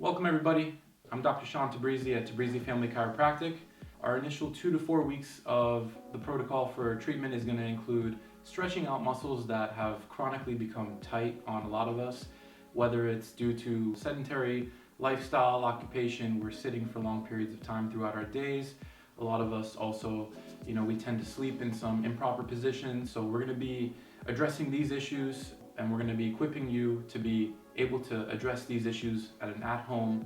Welcome everybody. I'm Dr. Sean Tabrizi at Tabrizi Family Chiropractic. Our initial 2 to 4 weeks of the protocol for treatment is going to include stretching out muscles that have chronically become tight on a lot of us, whether it's due to sedentary lifestyle, occupation, we're sitting for long periods of time throughout our days. A lot of us also, we tend to sleep in some improper positions. So we're going to be addressing these issues and we're going to be equipping you to be able to address these issues at an at-home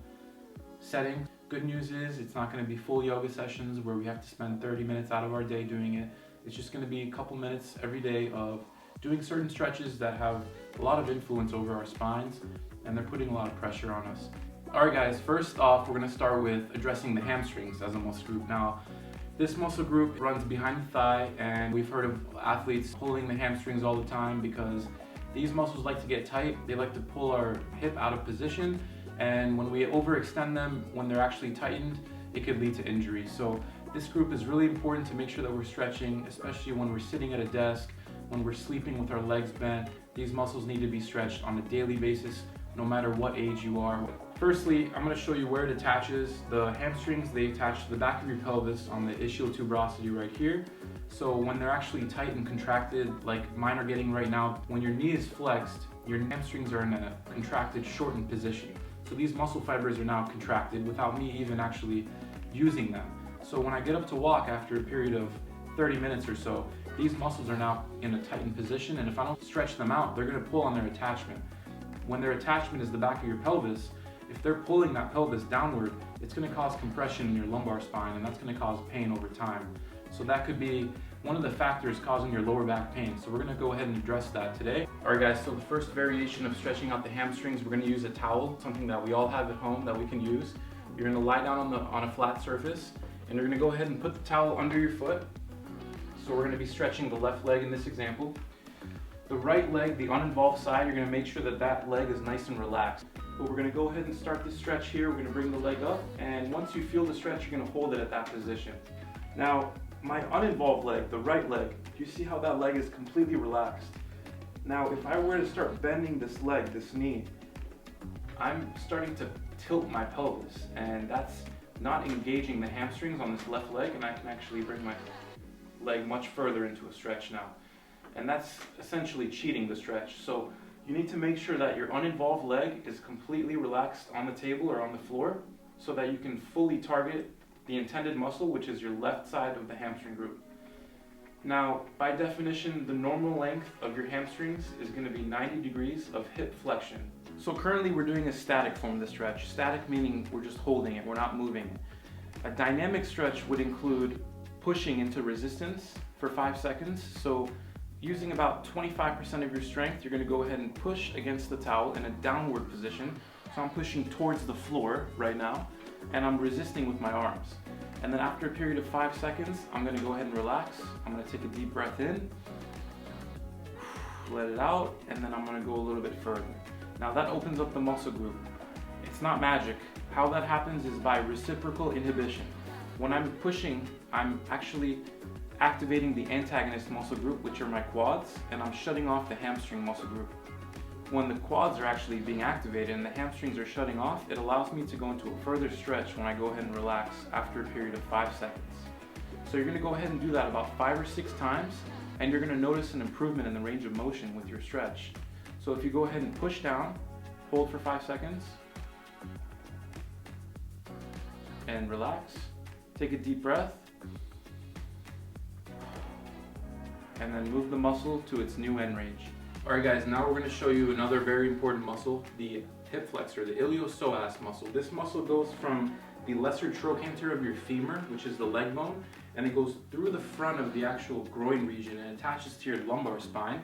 setting. Good news is it's not going to be full yoga sessions where we have to spend 30 minutes out of our day doing it. It's just going to be a couple minutes every day of doing certain stretches that have a lot of influence over our spines and they're putting a lot of pressure on us. Alright guys, first off we're going to start with addressing the hamstrings as a muscle group. Now this muscle group runs behind the thigh and we've heard of athletes pulling the hamstrings all the time because these muscles like to get tight. They like to pull our hip out of position, and when we overextend them, when they're actually tightened, it could lead to injury. So this group is really important to make sure that we're stretching, especially when we're sitting at a desk, when we're sleeping with our legs bent. These muscles need to be stretched on a daily basis, no matter what age you are. Firstly, I'm going to show you where it attaches. The hamstrings, they attach to the back of your pelvis on the ischial tuberosity right here. So when they're actually tight and contracted, like mine are getting right now, when your knee is flexed, your hamstrings are in a contracted, shortened position. So these muscle fibers are now contracted without me even actually using them. So when I get up to walk after a period of 30 minutes or so, these muscles are now in a tightened position, and if I don't stretch them out, they're going to pull on their attachment. When their attachment is the back of your pelvis, if they're pulling that pelvis downward, it's going to cause compression in your lumbar spine, and that's going to cause pain over time. So that could be one of the factors causing your lower back pain. So we're going to go ahead and address that today. Alright guys, so the first variation of stretching out the hamstrings, we're going to use a towel, something that we all have at home that we can use. You're going to lie down on a flat surface, and you're going to go ahead and put the towel under your foot. So we're going to be stretching the left leg in this example. The right leg, the uninvolved side, you're going to make sure that that leg is nice and relaxed. But we're going to go ahead and start this stretch here. We're going to bring the leg up, and once you feel the stretch, you're going to hold it at that position. Now, my uninvolved leg, the right leg, you see how that leg is completely relaxed. Now, if I were to start bending this leg, this knee, I'm starting to tilt my pelvis, and that's not engaging the hamstrings on this left leg, and I can actually bring my leg much further into a stretch now. And that's essentially cheating the stretch. So you need to make sure that your uninvolved leg is completely relaxed on the table or on the floor so that you can fully target the intended muscle, which is your left side of the hamstring group. Now, by definition, the normal length of your hamstrings is going to be 90 degrees of hip flexion. So currently we're doing a static form of the stretch. Static meaning we're just holding it, we're not moving it. A dynamic stretch would include pushing into resistance for 5 seconds. So using about 25% of your strength, you're going to go ahead and push against the towel in a downward position. So I'm pushing towards the floor right now, and I'm resisting with my arms. And then after a period of 5 seconds, I'm going to go ahead and relax. I'm going to take a deep breath in, let it out, and then I'm going to go a little bit further. Now that opens up the muscle group. It's not magic. How that happens is by reciprocal inhibition. When I'm pushing, I'm actually activating the antagonist muscle group, which are my quads, and I'm shutting off the hamstring muscle group. When the quads are actually being activated and the hamstrings are shutting off, it allows me to go into a further stretch when I go ahead and relax after a period of 5 seconds. So you're going to go ahead and do that about 5 or 6 times, and you're going to notice an improvement in the range of motion with your stretch. So if you go ahead and push down, hold for 5 seconds, and relax, take a deep breath, and then move the muscle to its new end range. Alright guys, now we're going to show you another very important muscle, the hip flexor, the iliopsoas muscle. This muscle goes from the lesser trochanter of your femur, which is the leg bone, and it goes through the front of the actual groin region and attaches to your lumbar spine.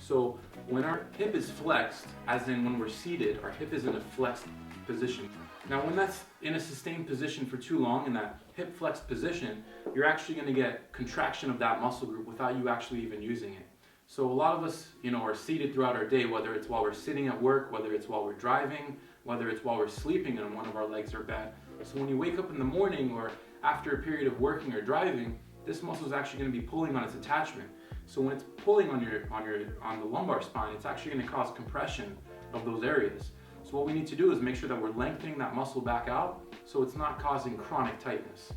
So when our hip is flexed, as in when we're seated, our hip is in a flexed position. Now when that's in a sustained position for too long, in that hip flexed position, you're actually going to get contraction of that muscle group without you actually even using it. So a lot of us, are seated throughout our day, whether it's while we're sitting at work, whether it's while we're driving, whether it's while we're sleeping and one of our legs are bent. So when you wake up in the morning or after a period of working or driving, this muscle is actually going to be pulling on its attachment. So when it's pulling on the lumbar spine, it's actually going to cause compression of those areas. So So what we need to do is make sure that we're lengthening that muscle back out so it's not causing chronic tightness.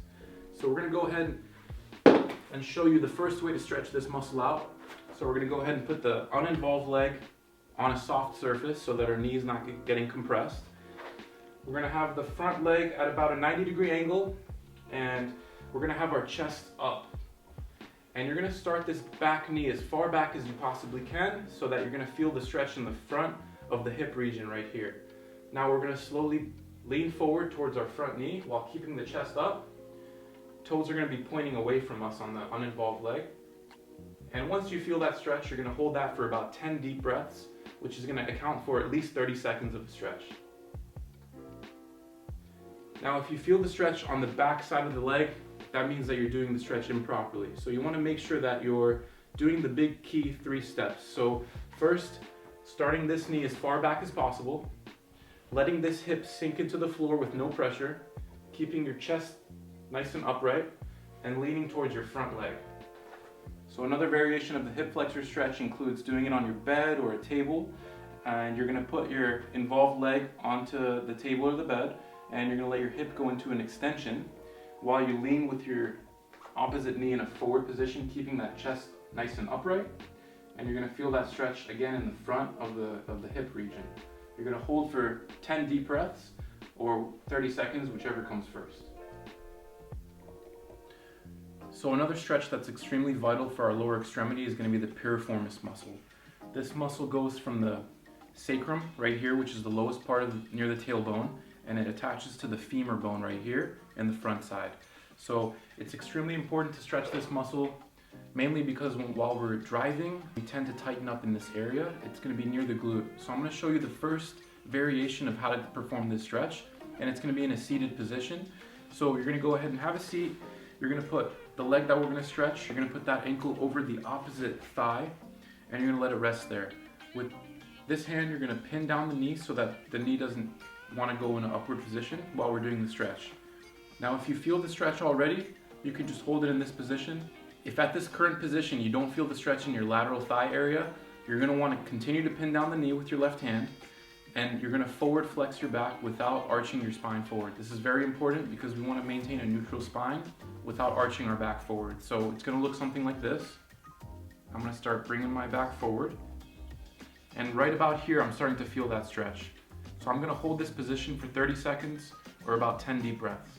So we're gonna go ahead and show you the first way to stretch this muscle out. So we're gonna go ahead and put the uninvolved leg on a soft surface so that our knee is not getting compressed. We're gonna have the front leg at about a 90-degree angle, and we're gonna have our chest up. And you're gonna start this back knee as far back as you possibly can so that you're gonna feel the stretch in the front of the hip region right here. Now we're gonna slowly lean forward towards our front knee while keeping the chest up. Toes are gonna be pointing away from us on the uninvolved leg. And once you feel that stretch, you're gonna hold that for about 10 deep breaths, which is gonna account for at least 30 seconds of the stretch. Now, if you feel the stretch on the back side of the leg, that means that you're doing the stretch improperly. So you wanna make sure that you're doing the big key 3 steps. So first, starting this knee as far back as possible, letting this hip sink into the floor with no pressure, keeping your chest nice and upright, and leaning towards your front leg. So another variation of the hip flexor stretch includes doing it on your bed or a table, and you're gonna put your involved leg onto the table or the bed, and you're gonna let your hip go into an extension while you lean with your opposite knee in a forward position, keeping that chest nice and upright. And you're gonna feel that stretch again in the front of the hip region. You're gonna hold for 10 deep breaths or 30 seconds, whichever comes first. So another stretch that's extremely vital for our lower extremity is gonna be the piriformis muscle. This muscle goes from the sacrum right here, which is the lowest part near the tailbone, and it attaches to the femur bone right here and the front side. So it's extremely important to stretch this muscle, mainly because while we're driving, we tend to tighten up in this area. It's gonna be near the glute. So I'm gonna show you the first variation of how to perform this stretch, and it's gonna be in a seated position. So you're gonna go ahead and have a seat. You're gonna put the leg that we're gonna stretch, you're gonna put that ankle over the opposite thigh, and you're gonna let it rest there. With this hand, you're gonna pin down the knee so that the knee doesn't wanna go in an upward position while we're doing the stretch. Now, if you feel the stretch already, you can just hold it in this position. If at this current position you don't feel the stretch in your lateral thigh area, you're gonna wanna continue to pin down the knee with your left hand, and you're gonna forward flex your back without arching your spine forward. This is very important because we wanna maintain a neutral spine without arching our back forward. So it's gonna look something like this. I'm gonna start bringing my back forward. And right about here, I'm starting to feel that stretch. So I'm gonna hold this position for 30 seconds or about 10 deep breaths.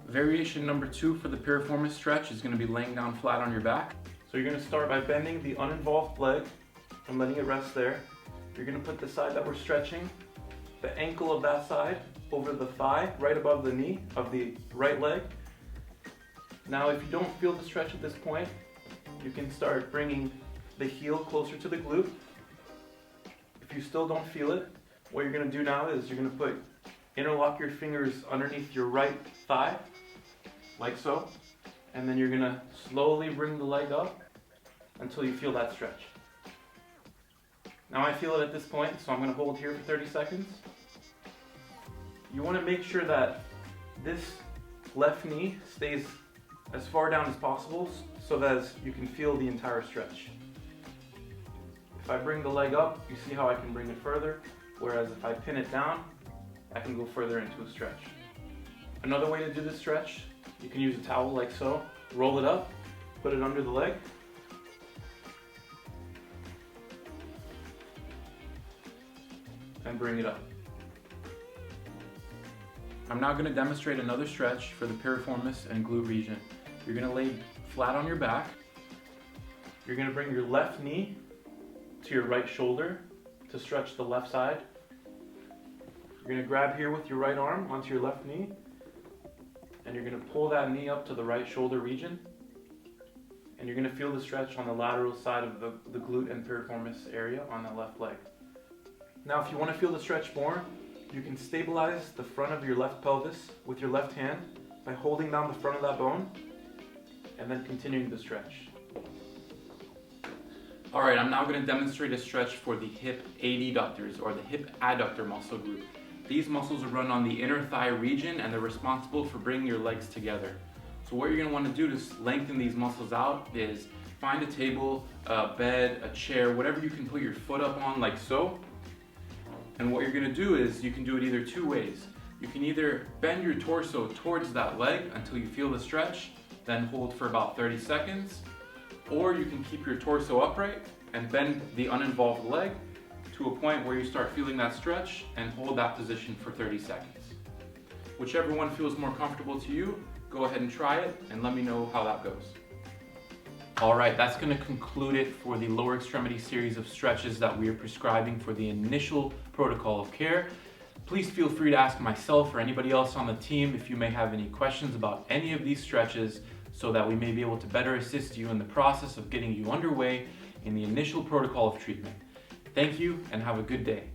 Variation number 2 for the piriformis stretch is gonna be laying down flat on your back. So you're gonna start by bending the uninvolved leg and letting it rest there. You're gonna put the side that we're stretching, the ankle of that side, over the thigh, right above the knee of the right leg. Now, if you don't feel the stretch at this point, you can start bringing the heel closer to the glute. If you still don't feel it, what you're gonna do now is you're gonna interlock your fingers underneath your right thigh, like so, and then you're gonna slowly bring the leg up until you feel that stretch. Now I feel it at this point, so I'm gonna hold here for 30 seconds. You wanna make sure that this left knee stays as far down as possible so that you can feel the entire stretch. If I bring the leg up, you see how I can bring it further, whereas if I pin it down, I can go further into a stretch. Another way to do this stretch, you can use a towel like so, roll it up, put it under the leg, and bring it up. I'm now going to demonstrate another stretch for the piriformis and glute region. You're going to lay flat on your back. You're going to bring your left knee to your right shoulder to stretch the left side. You're going to grab here with your right arm onto your left knee, and you're going to pull that knee up to the right shoulder region, and you're going to feel the stretch on the lateral side of the glute and piriformis area on the left leg. Now, if you want to feel the stretch more, you can stabilize the front of your left pelvis with your left hand by holding down the front of that bone and then continuing the stretch. All right, I'm now going to demonstrate a stretch for the hip adductors or the hip adductor muscle group. These muscles are run on the inner thigh region and they're responsible for bringing your legs together. So what you're going to want to do to lengthen these muscles out is find a table, a bed, a chair, whatever you can put your foot up on like so. And what you're gonna do is you can do it either two ways. You can either bend your torso towards that leg until you feel the stretch, then hold for about 30 seconds, or you can keep your torso upright and bend the uninvolved leg to a point where you start feeling that stretch and hold that position for 30 seconds. Whichever one feels more comfortable to you, go ahead and try it and let me know how that goes. All right, that's gonna conclude it for the lower extremity series of stretches that we are prescribing for the initial protocol of care. Please feel free to ask myself or anybody else on the team if you may have any questions about any of these stretches so that we may be able to better assist you in the process of getting you underway in the initial protocol of treatment. Thank you and have a good day.